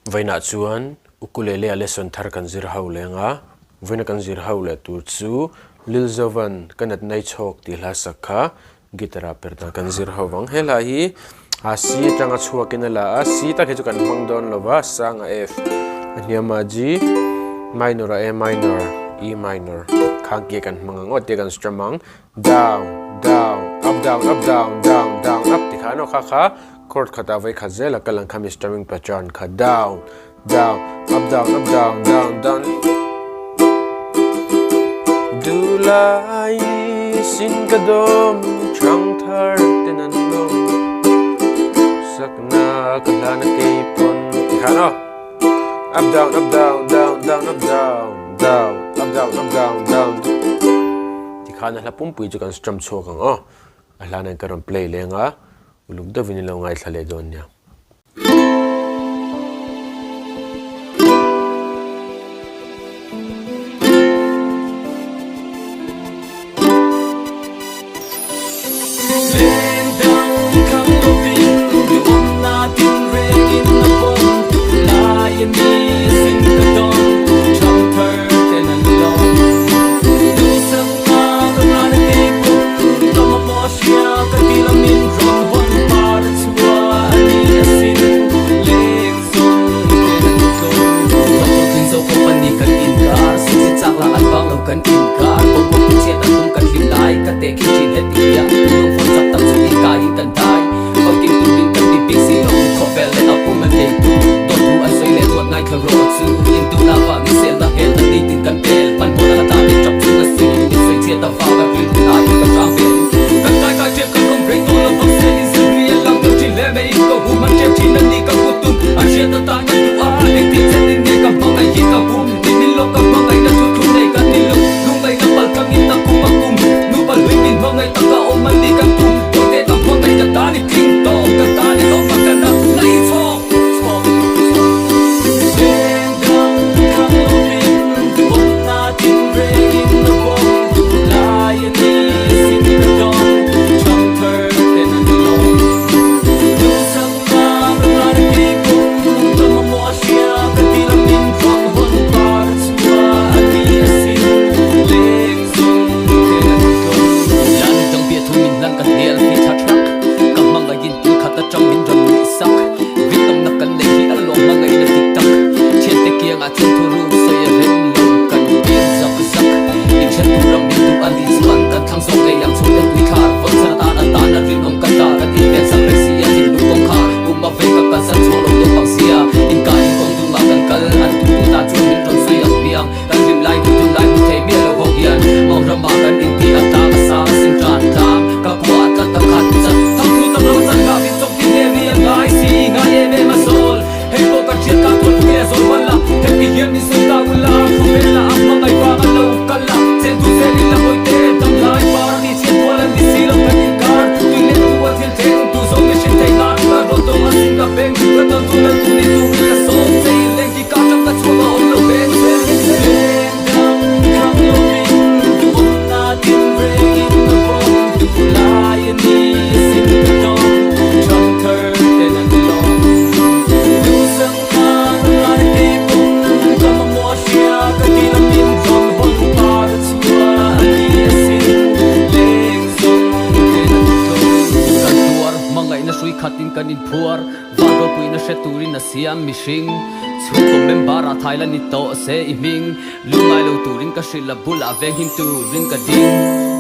Vaina chuan ukulele lesson thar kan zir ho lenga vaina kan zir ho le tur chu Lil Zovan kanat nai chok ti hla sakha gitara perda kan zir ho wang hela hi a si tanga chhuwa kinala a si ta khechu kan mangdon lova sang F aniama G minor A minor E minor khang ke kan mangangot te kan stramang down down up down up down down down up ti khano kha kha chord khata vai khazela kalang khami strumming pattern kha down down up down up down down down Dulai sin kadom trong thar tenan dom sakna kalana kipon khano up down up down down down up down down up down up down down ti khana la pumpui chu kan strum chokang alana karon play lenga uluk da vinilo ngai thale don nya kan inkar bom chet atum kan limlai ka te ki chin het ya nung phon sak tam sui kai kan dai baking tu bin kan di big silo ko bel le apum man te tu don tu an sei le tu ngai ka ro chu in tu la wa ni sel la hel ni tin kan bel pan bo la ta ni chop chu na si ni sei chet ta fa ga bin ai ka tram bel kan dai ka chet kan rom break to la bom se ni se real lang tu chin le me ko hu man chet chin ni ka kutum an chet ta ni tu a ek tin se ni ka pa ga yi ka bum ni lo ka pa ga na tu tu nei ka ni lo kang ita kumakum nupal wingin mga itaka o mandi kang tum tote ang mga katani king to katani to magana lights off Senggang kang lupin huwag natin breaking the ball layan isin ka doon trong curtain and long lusang mga kipong tamamo siya katilamin from one part suwa at iasin trong min drum ni sak vitam na kan nei hi along ma ngai na tik tak chen te kiang a chen thu ru so ya ren lo kan bin zak zak in chen tu ram min tu an di swan kan thang so ngai yang chu te tui khar von sa ta na rin om kan ta ra ti pen sak re si ya hin lu kong khar um ma ve ka kan san cholo lo pang sia in kai kong tu ma kan kal an tu tu ta chu min drum so ya piang kan lim lai tu lai mu thei mi lo ho hian mong ram ma kan in ti ata ka sa sin tran ta ka kwa ka ta khat cha thang tu tam lo san ga bin I see I am in my soul hey po ka chiat ka tu me so wala hey ki yen ni sa wala ku bela amma mai pa ka lo kala sen tu se ni la boy te tam lai par ni chiat wala ni silo ka ni kar tu le tu wa til te tu so me shin te na ka ro to ma sin ka beng ka ta tu na tu ni tu la so se le ki ka tam ka chwa on lo be se dang kam lo bin tu na tin breaking the bone lion ni sin ka don trong thơ khatin kan in phuar varo puina sheturin na siam mishing chu ko membara thailand ni to se iming lungai lo turin ka shila bula veng hin tu ring ka ding